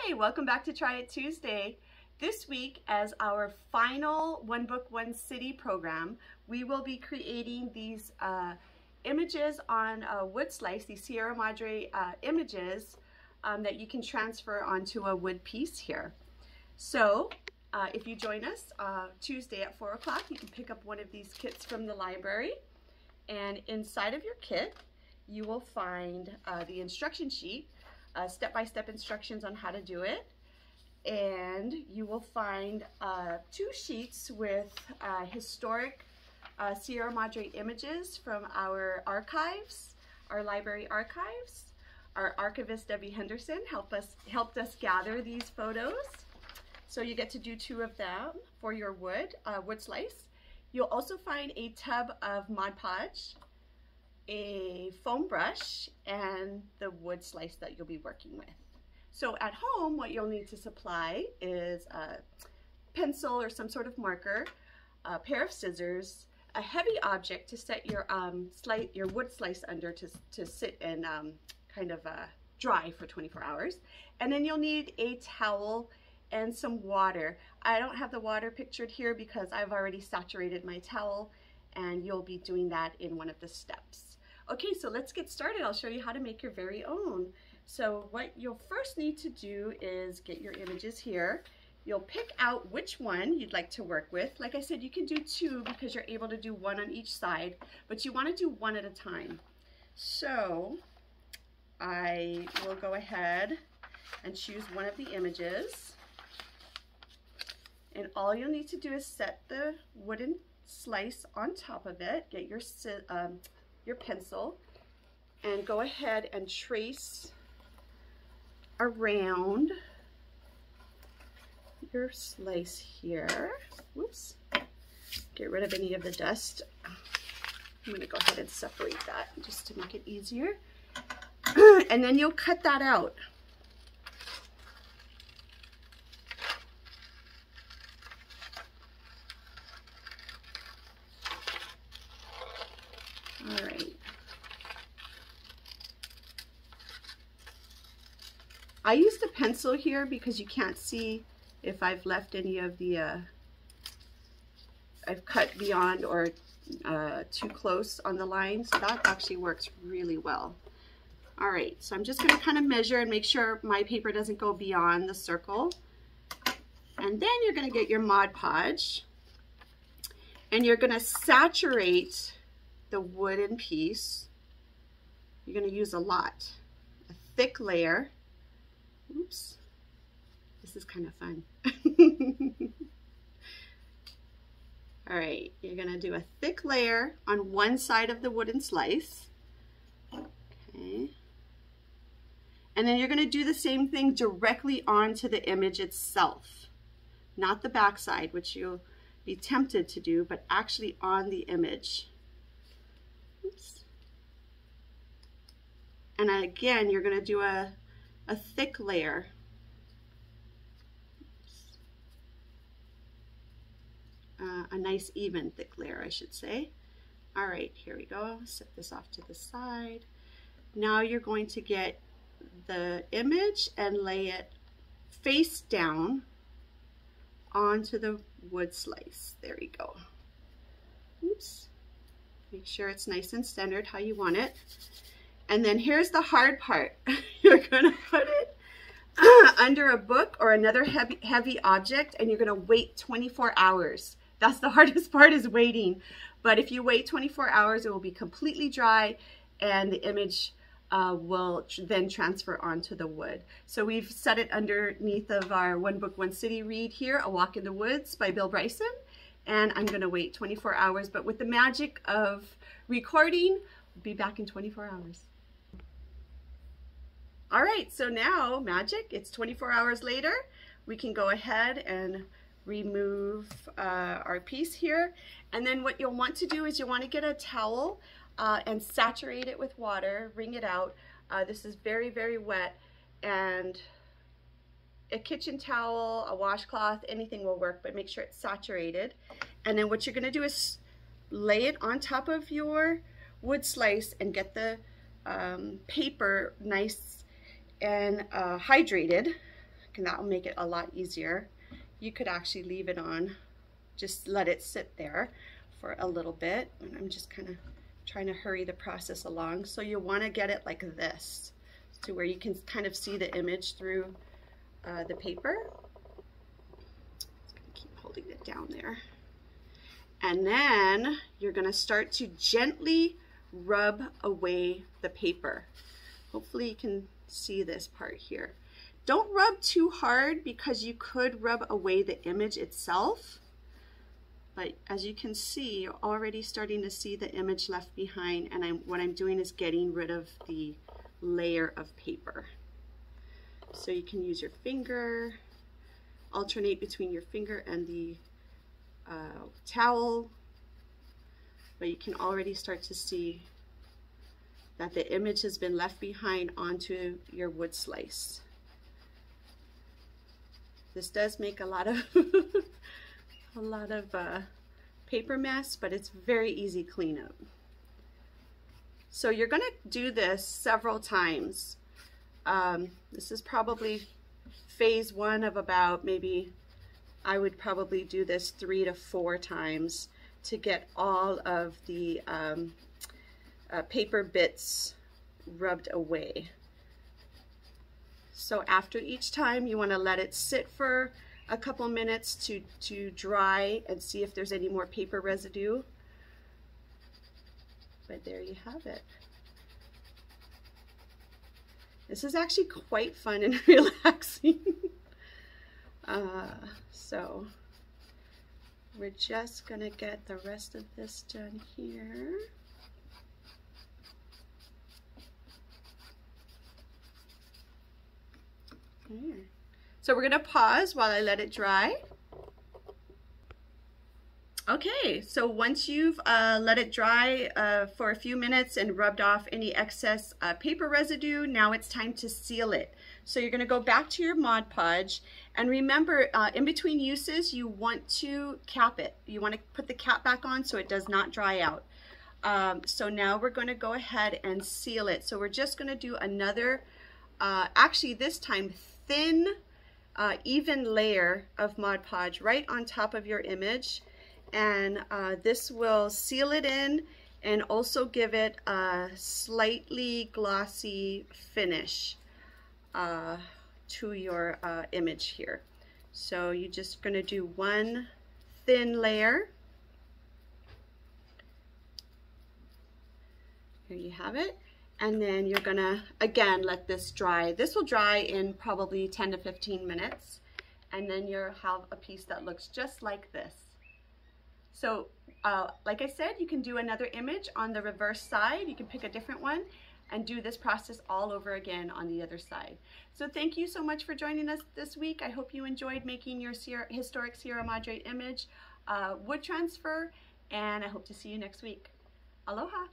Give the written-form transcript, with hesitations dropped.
Hi, welcome back to Try It Tuesday. This week, as our final One Book, One City program, we will be creating these images on a wood slice, these Sierra Madre images that you can transfer onto a wood piece here. So if you join us Tuesday at 4 o'clock, you can pick up one of these kits from the library. And inside of your kit, you will find the instruction sheet, step-by-step instructions on how to do it. And you will find 2 sheets with historic Sierra Madre images from our archives, our library archives. Our archivist, Debbie Henderson, helped us gather these photos. So you get to do 2 of them for your wood slice. You'll also find a tub of Mod Podge, a foam brush, and the wood slice that you'll be working with. So at home, what you'll need to supply is a pencil or some sort of marker, a pair of scissors, a heavy object to set your wood slice under to sit and kind of dry for 24 hours. And then you'll need a towel and some water. I don't have the water pictured here because I've already saturated my towel, and you'll be doing that in one of the steps. Okay, so let's get started. I'll show you how to make your very own. So what you'll first need to do is get your images here. You'll pick out which one you'd like to work with. Like I said, you can do 2 because you're able to do 1 on each side, but you want to do 1 at a time. So I will go ahead and choose one of the images. And all you'll need to do is set the wooden slice on top of it, get your pencil, and go ahead and trace around your slice here. Whoops. Get rid of any of the dust. I'm going to go ahead and separate that just to make it easier. And then you'll cut that out. All right. I used a pencil here because you can't see if I've left any of the, I've cut beyond or too close on the line, so that actually works really well. All right, so I'm just going to kind of measure and make sure my paper doesn't go beyond the circle. And then you're going to get your Mod Podge, and you're going to saturate the wooden piece. You're going to use a lot, a thick layer. Oops, this is kind of fun. All right, you're going to do a thick layer on one side of the wooden slice. Okay. And then you're going to do the same thing directly onto the image itself. Not the back side, which you'll be tempted to do, but actually on the image. Oops. And again, you're going to do a thick layer. A nice even thick layer, I should say. All right, here we go. Set this off to the side. Now you're going to get the image and lay it face down onto the wood slice. There we go. Oops. Make sure it's nice and centered how you want it. And then here's the hard part. You're going to put it under a book or another heavy object, and you're going to wait 24 hours. That's the hardest part, is waiting. But if you wait 24 hours, it will be completely dry, and the image will then transfer onto the wood. So we've set it underneath of our One Book, One City read here, A Walk in the Woods by Bill Bryson. And I'm going to wait 24 hours, but with the magic of recording, we'll be back in 24 hours. All right, so now, magic, it's 24 hours later. We can go ahead and remove our piece here. And then what you'll want to do is you'll want to get a towel and saturate it with water, wring it out. This is very, very wet, and a kitchen towel, a washcloth, anything will work, but make sure it's saturated. And then what you're going to do is lay it on top of your wood slice and get the paper nice and hydrated. and that will make it a lot easier. You could actually leave it on, just let it sit there for a little bit. And I'm just kind of trying to hurry the process along. So you want to get it like this, to where you can kind of see the image through the paper. Just gonna keep holding it down there. And then you're gonna start to gently rub away the paper. Hopefully you can see this part here. Don't rub too hard because you could rub away the image itself. But as you can see, you're already starting to see the image left behind, and what I'm doing is getting rid of the layer of paper. So you can use your finger, alternate between your finger and the towel, but you can already start to see that the image has been left behind onto your wood slice. This does make a lot of paper mess, but it's very easy cleanup. So you're going to do this several times. This is probably phase one of about, maybe I would probably do this 3 to 4 times to get all of the paper bits rubbed away. So after each time, you want to let it sit for a couple minutes to dry and see if there's any more paper residue. But there you have it. This is actually quite fun and relaxing. So we're just gonna get the rest of this done here. There. So we're gonna pause while I let it dry. Okay, so once you've let it dry for a few minutes and rubbed off any excess paper residue, now it's time to seal it. So you're gonna go back to your Mod Podge, and remember, in between uses, you want to cap it. You wanna put the cap back on so it does not dry out. So now we're gonna go ahead and seal it. So we're just gonna do another, actually this time, thin, even layer of Mod Podge right on top of your image. And this will seal it in and also give it a slightly glossy finish to your image here. So you're just going to do one thin layer. Here you have it. And then you're going to, again, let this dry. This will dry in probably 10 to 15 minutes. And then you'll have a piece that looks just like this. So like I said, you can do another image on the reverse side. You can pick a different one and do this process all over again on the other side. So thank you so much for joining us this week. I hope you enjoyed making your historic Sierra Madre image wood transfer, and I hope to see you next week. Aloha.